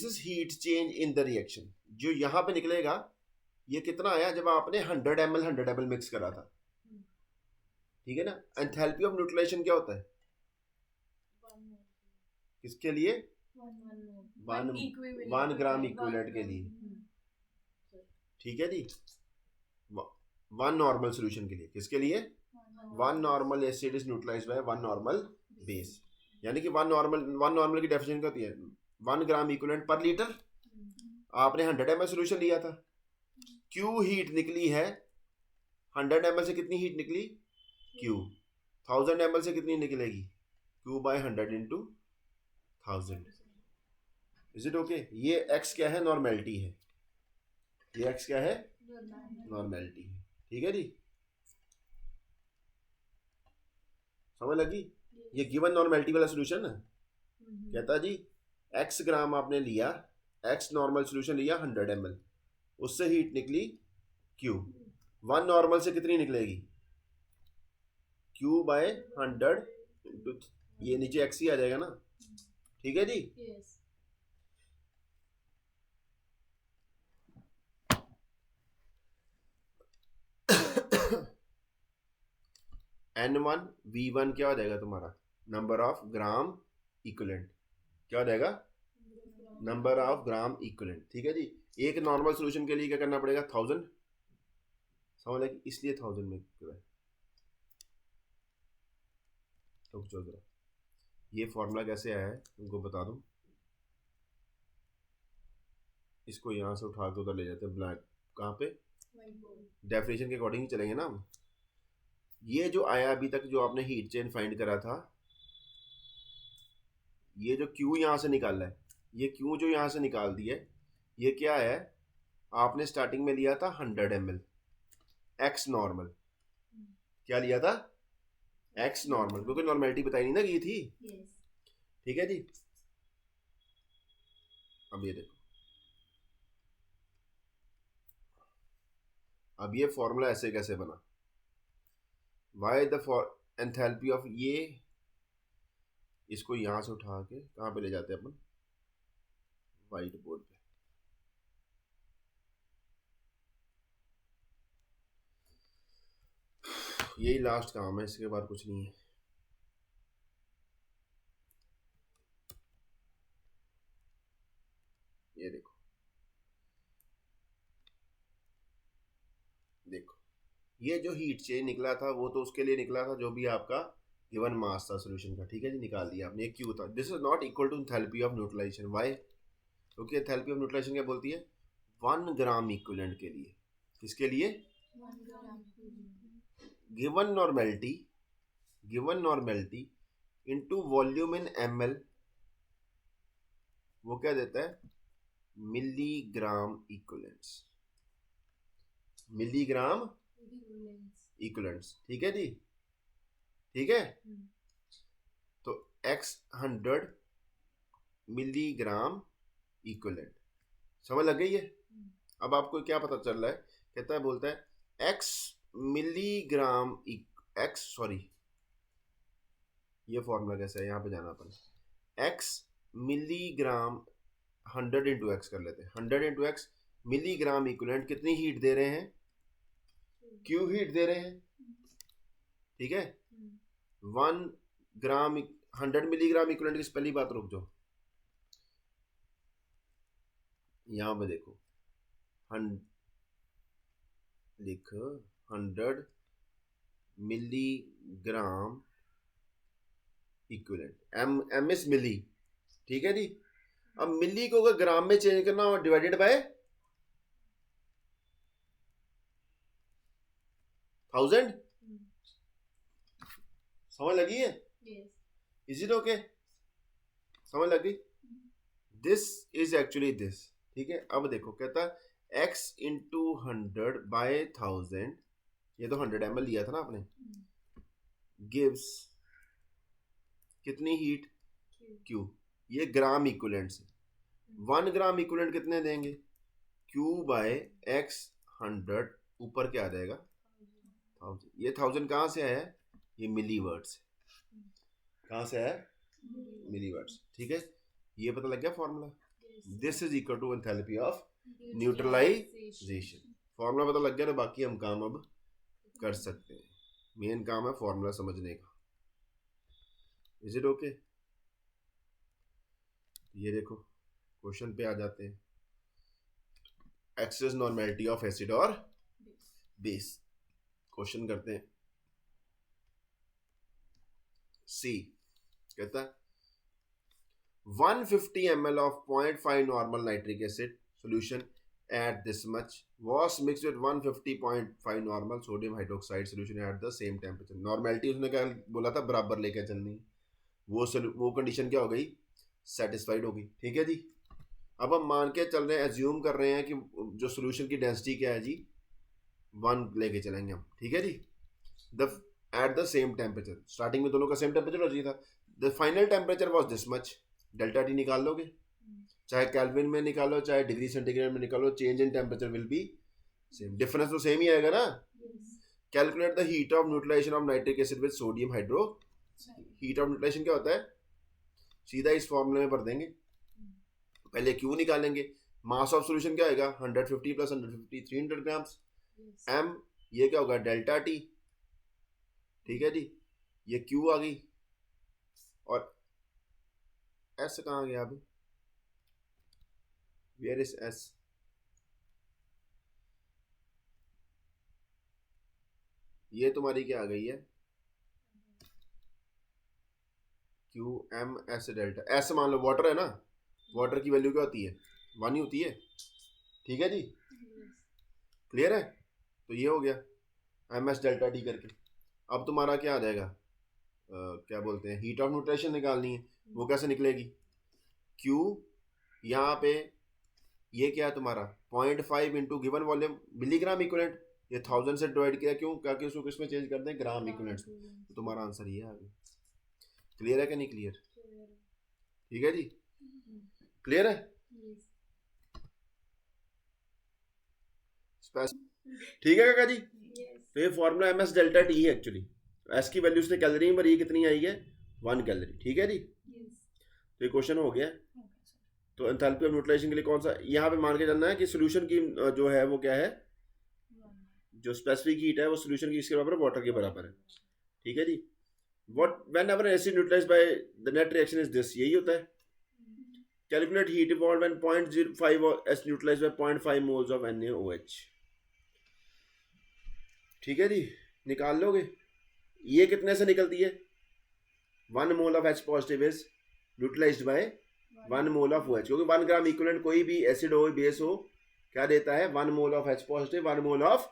is heat change in the reaction. जो यहां पे निकलेगा ये कितना आया, जब आपने 100 ml मिक्स करा था। ठीक है ना। एंथैल्पी ऑफ न्यूट्रलाइजेशन क्या होता है, किसके लिए, 1 ग्राम इक्विवेलेंट के लिए। ठीक है जी। 1 नॉर्मल सॉल्यूशन के लिए, किसके लिए, 1 normal acid is neutralised by 1 normal base. यानी कि 1 नॉर्मल की डेफिनेशन क्या होती है, 1 ग्राम इक्विवेलेंट पर लीटर। आपने 100 ml सॉल्यूशन लिया था, Q हीट निकली है 100 ml से, कितनी हीट निकली Q, 1000 ml से कितनी निकलेगी, Q by 100 into 1000। Is it okay? ये x क्या है, नॉर्मेलिटी है, ये x क्या है, नॉर्मेलिटी है। ठीक है जी, समझ लगी? ये गिवन नॉर्मेलिटी वाला सॉल्यूशन ना कहता जी, x ग्राम आपने लिया, x नॉर्मल सॉल्यूशन लिया 100 ml, उससे हीट निकली Q, 1 नॉर्मल से कितनी निकलेगी, Q बाय 100 इंटू, ये नीचे x ही आ जाएगा ना। ठीक है जी। यस N1 V1 क्या हो जाएगा तुम्हारा, नंबर ऑफ ग्राम इक्विवेलेंट, क्या हो जाएगा, नंबर ऑफ ग्राम इक्विवेलेंट। ठीक है जी। एक नॉर्मल सॉल्यूशन के लिए क्या करना पड़ेगा, 1000, समझ लगे, इसलिए 1000 में है। तो जरा ये फॉर्मूला कैसे आया है तुमको बता दूं, इसको यहाँ से उठा के उधर ले जाते हैं ब्लैक, कहाँ पे, डेफिनेशन के अकॉर्डिंग चलेंगे ना हम। ये जो आया अभी तक जो आपने हीट चेन फाइंड करा था, ये जो Q यहाँ से निकाला है, ये Q जो यहाँ से निकाल दिया है, ये क्या है, आपने स्टार्टिंग में लिया था 100 ml एक्स नॉर्मल, क्या लिया था, एक्स नॉर्मल, क्योंकि नॉर्मेलिटी बताई नहीं ना की थी। ठीक है जी। अब ये देखो, अब ये फॉर्मूला ऐसे कैसे बना, वाई द एंथैल्पी ऑफ ये, इसको यहां से उठा के कहां पे ले जाते हैं अपन, व्हाइट बोर्ड पे। यही लास्ट काम है, इसके बाद कुछ नहीं है। ये देखो, देखो ये जो हीट चेन निकला था वो तो उसके लिए निकला था जो भी आपका गिवन मास था सॉल्यूशन का। ठीक है जी, निकाल दिया आपने। ये क्यू था, this is not equal to enthalpy of neutralisation. Why, क्योंकि एंथैल्पी ऑफ न्यूट्रलाइजेशन क्या बोलती है, 1 ग्राम इक्विवेलेंट के लिए, किसके लिए, given normality, given normality into volume इन ml, वो क्या देता है, मिलीग्राम इक्विवेलेंट्स, मिलीग्राम इक्विवेलेंट्स। ठीक है जी, ठीक है। तो x 100 मिलीग्राम इक्विवेलेंट, समझ लग गई है। अब आपको क्या पता चल रहा है, कहता है, बोलता है x मिलीग्राम, x सॉरी, ये फॉर्मूला कैसा है, यहाँ पे जाना अपन, x मिलीग्राम 100 इंटू एक्स कर लेते हैं, 100 इंटू एक्स मिलीग्राम इक्विवेलेंट कितनी हीट दे रहे हैं, क्यू हीट दे रहे हैं। ठीक है, 1 ग्राम 100 मिलीग्राम इक्विवेलेंट की पहली बात रुक जाओ, यहां पे देखो, लिख 100 मिलीग्राम इक्विवेलेंट, एम इज मिली। ठीक है जी। अब मिली को अगर ग्राम में चेंज करना हो, डिवाइडेड बाय 1000, समझ लगी है, इज इट ओके, समझ लगी, दिस इज एक्चुअली दिस। ठीक है, अब देखो, कहता x इंटू 100 बाय 1000, ये तो 100 ml लिया था ना आपने, गिव्स कितनी हीट, Q, ये ग्राम इक्विवेलेंट से, 1 ग्राम इक्विवेलेंट कितने देंगे, Q बाय x 100, ऊपर क्या आ जाएगा 1000, ये 1000 कहाँ से आया है, ये मिलीवर्ड से, कहाँ से आया, मिलीवर्ड्स। ठीक है, ये पता लग गया formula, this is equal to enthalpy of neutralisation. Formula पता लग गया तो बाकी हम काम अब कर सकते हैं, मेन काम है फॉर्मूला समझने का। इज इट ओके, ये देखो क्वेश्चन पे आ जाते हैं, एक्सेस नॉर्मेलिटी ऑफ एसिड और बेस, क्वेश्चन करते हैं। सी कहता है 150 ml of 0.5 normal nitric acid solution at this much was mixed with 150.5 normal sodium hydroxide solution at the same temperature। Normality उसने क्या बोला था, बराबर लेकर चलनी, वो कंडीशन क्या हो गई, सेटिस्फाइड हो गई। ठीक है जी। अब हम मान के चल रहे हैं, एज्यूम कर रहे हैं कि जो सोल्यूशन की डेंसिटी क्या है जी, 1 लेके चलेंगे हम। ठीक है जी। The at the same temperature, starting में दोनों का सेम टेम्परेचर हो चाहिए था, the final temperature was this much, delta T निकाल लोगे, चाहे केल्विन में निकालो चाहे डिग्री सेंटीग्रेड में निकालो, change in temperature will be same, difference तो सेम ही आएगा ना। Calculate the heat of neutralisation of nitric acid with sodium hydro, heat of neutralisation क्या होता है, सीधा इस फॉर्मूले में भर देंगे। पहले क्यू निकालेंगे, मास ऑफ सॉल्यूशन क्या होगा 150 प्लस 150 300 ग्राम्स। एम ये क्या होगा डेल्टा टी, ठीक है जी, ये क्यू आ गई। और एस कहाँ गया अभी, वेयर इज एस, ये तुम्हारी क्या आ गई है Q M S delta. S मान लो वाटर है ना, वाटर की वैल्यू क्या होती है 1 ही होती है, ठीक है जी, क्लियर है। तो ये हो गया एम एस डेल्टा टी करके। अब तुम्हारा क्या आ जाएगा, क्या बोलते हैं, हीट ऑफ न्यूट्रेशन निकालनी है। वो कैसे निकलेगी, क्यू यहाँ पे ये क्या है तुम्हारा 0.5 into given volume milligram equivalent, ये 1000 से डिवाइड किया, क्यों, क्योंकि उसको किसमें चेंज कर दें ग्राम इक्विवेलेंट। तो तुम्हारा आंसर ये आ गया। क्लियर है कि नहीं क्लियर, ठीक है जी, क्लियर है, ठीक है काका जी। तो ये formula M S delta T है एक्चुअली। एस की वैल्यू उसने कैलोरी में भरी, कितनी आई है 1 कैलोरी, ठीक है जी। तो ये क्वेश्चन हो गया। तो एंथैल्पी ऑफ न्यूट्रलाइजेशन के लिए कौन सा, यहाँ पे मान के चलना है कि सोल्यूशन की जो है वो क्या है, जो स्पेसिफिक हीट है वो सोल्यूशन की इसके बराबर वाटर के बराबर है, ठीक है जी। What whenever acid neutralised by the net reaction is this, यही होता है। कैलकुलेट हीट इवॉल्व व्हेन 0.05 एस neutralised by 0.5 moles of NaOH, ठीक है जी, निकाल लोगे। ये कितने से निकलती है, 1 mole of H positive is neutralised by 1 mole of OH, क्योंकि 1 ग्राम इक्विवेलेंट कोई भी एसिड हो बेस हो क्या देता है 1 mole of H positive 1 mole of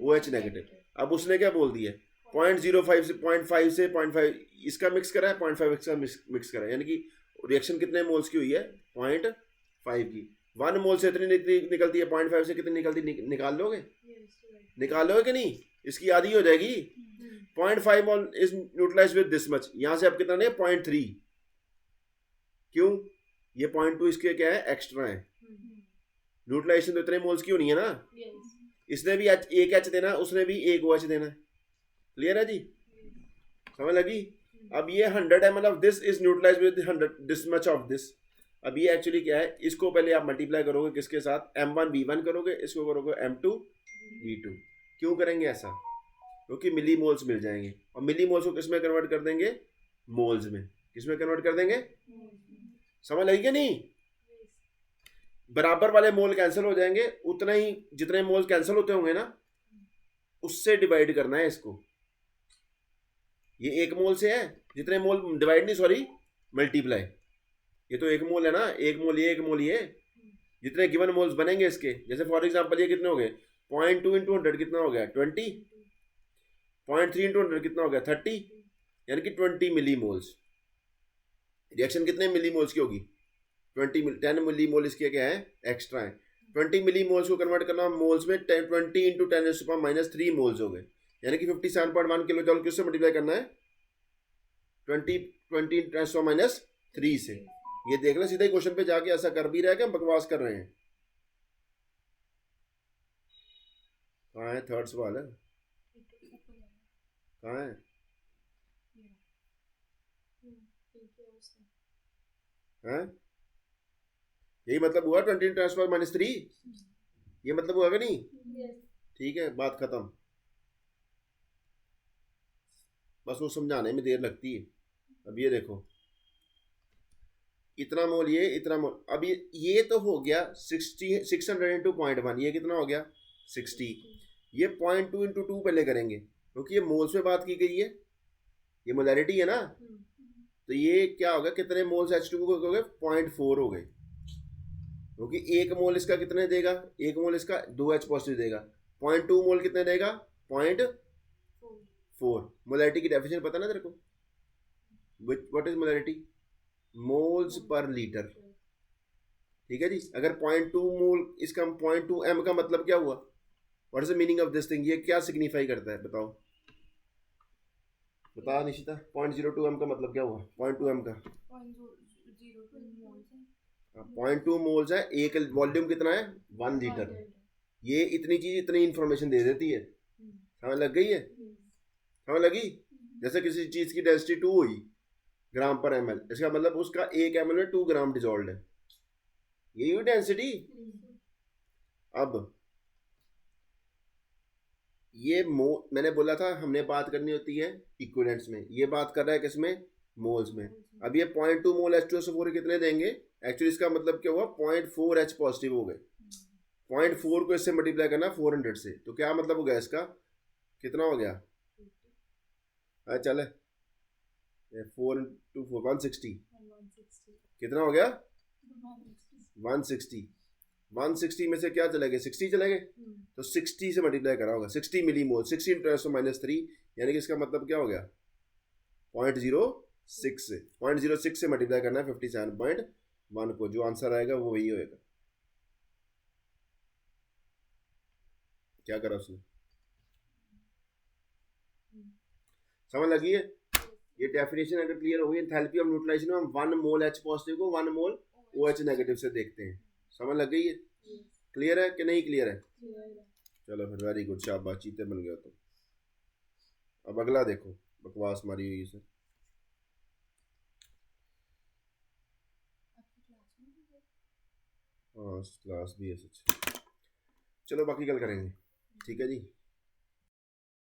OH negative. अब उसने क्या बोल दिया 0.05 से 0.5 इसका मिक्स करा है, 0.5 इसका मिक्स करा है, यानी कि रिएक्शन कितने मोल्स की हुई है 0.5 की। 1 मोल से इतनी निकलती है, 0.5 से कितनी निकलती, निकाल लोगे, निकाल लोगे कि नहीं, इसकी आधी हो जाएगी। 0.5 mole is neutralised with this much, यहां से अब कितना नहीं 0.3, क्यों, ये 0.2 इसके क्या है एक्स्ट्रा है। न्यूट्रलाइजेशन तो इतने मोल्स की होनी है ना, इसने भी एक H देना, उसने भी एक OH देना है, क्लियर है जी, समझ लगी। अब ये 100 ml of this is neutralised with 100 this much of this. अब ये एक्चुअली क्या है, इसको पहले आप मल्टीप्लाई करोगे किसके साथ, M1 V1 करोगे, इसको करोगे M2 V2। क्यों करेंगे ऐसा, क्योंकि मिली मोल्स मिल जाएंगे, और मिली मोल्स को किसमें कन्वर्ट कर देंगे, मोल्स में, किसमें कन्वर्ट कर देंगे, समझ लगी कि नहीं। बराबर वाले मोल कैंसिल हो जाएंगे, उतना ही जितने मोल कैंसिल होते होंगे ना उससे डिवाइड करना है इसको। ये 1 मोल से है, जितने मोल डिवाइड नहीं सॉरी मल्टीप्लाई, ये तो 1 मोल है ना, 1 मोल ये 1 मोल ये, जितने गिवन मोल्स बनेंगे इसके, जैसे फॉर एग्जांपल ये कितने हो गए 0.2 इंटू 100 कितना हो गया 20, 0.3 इंटू 100 कितना हो गया 30, यानी कि 20 मिली मोल्स। रिएक्शन कितने मिली मोल्स की होगी 10 मिली मोल इसके क्या है एक्स्ट्रा है। 20 मिली मोल्स को कन्वर्ट करना मोल्स में 20 इंटू 10⁻³ मोल्स हो गए, यानी कि 57.1 किलो जॉल किससे मल्टीप्लाई करना है 20 10⁻³ से। ये देख लो सीधा ही क्वेश्चन पे जाके ऐसा कर भी रहा है कि हम बकवास कर रहे हैं। कहाँ है थर्ड सवाल है, कहाँ है, हैं? यही मतलब हुआ 20 10⁻³ ये मतलब हुआ कि नहीं, ठीक है बात खत्म। बस वो समझाने में देर लगती है। अब ये देखो इतना मोल ये इतना मोल, अब ये तो हो गया 600 इंटू 0.1, ये कितना हो गया 60। ये 0.2 इंटू 2 पहले करेंगे क्योंकि ये मोल्स में बात की गई है, ये मोलैरिटी है ना, तो ये क्या होगा कितने मोल्स H2O हो गए 0.4 हो गए, क्योंकि 1 मोल इसका कितने देगा, 1 मोल इसका 2H पॉजिटिव देगा, 0.2 मोल कितने देगा 0.4। मोलैरिटी की डेफिनेशन पता ना तेरे को, what is molarity, moles per litre, ठीक है जी। अगर 0.2 मोल इसका 0.2 M का मतलब क्या हुआ, what is the meaning of this thing, ये क्या सिग्निफाई करता है बताओ, बता निशिता 0.02 M का मतलब क्या हुआ, 0.2 M का 0.2 मोल्स है, एक वॉल्यूम कितना है 1 लीटर। ये इतनी चीज इतनी इंफॉर्मेशन दे देती है, समझ लग गई है, समझ लगी। जैसे किसी चीज की डेंसिटी 2 हुई, ग्राम पर ml, इसका मतलब उसका 1 ml में 2 ग्राम डिजोल्व है, यही हुई डेंसिटी। अब ये मैंने बोला था हमने बात करनी होती है इक्विवेलेंट्स में, ये बात कर रहा है किसमें, मोल्स में। अब ये 0.2 मोल H2SO4 कितने देंगे, एक्चुअली इसका मतलब क्या हुआ, 0.4 H पॉजिटिव हो गए। 0.4 को इससे मल्टीप्लाई करना 400 से, तो क्या मतलब हो गया इसका, कितना हो गया, चले 4 into 4 160, कितना हो गया 160। 160 में से क्या चले गए, 60 चले गए, तो 60 से मल्टीप्लाई करा होगा, 60 मिली मोल, 60 इंटू 10⁻3, यानी कि इसका मतलब क्या हो गया 0.06 से, 0.06 से मल्टीप्लाई करना है 57.1 को, जो आंसर आएगा वो वही होएगा। क्या करा उसने, समझ लगी है। ये डेफिनेशन अगर क्लियर हो गई, एंथैल्पी ऑफ न्यूट्रलाइजेशन में हम 1 मोल H पॉजिटिव को 1 मोल OH नेगेटिव से देखते हैं, समझ लग गई है, क्लियर है कि नहीं क्लियर है। चलो फिर वेरी गुड, शाबाश, चीते बन गया। तो अब अगला देखो, बकवास मारी हुई है। हाँ क्लास भी है सच, चलो बाकी कल करेंगे, ठीक है जी।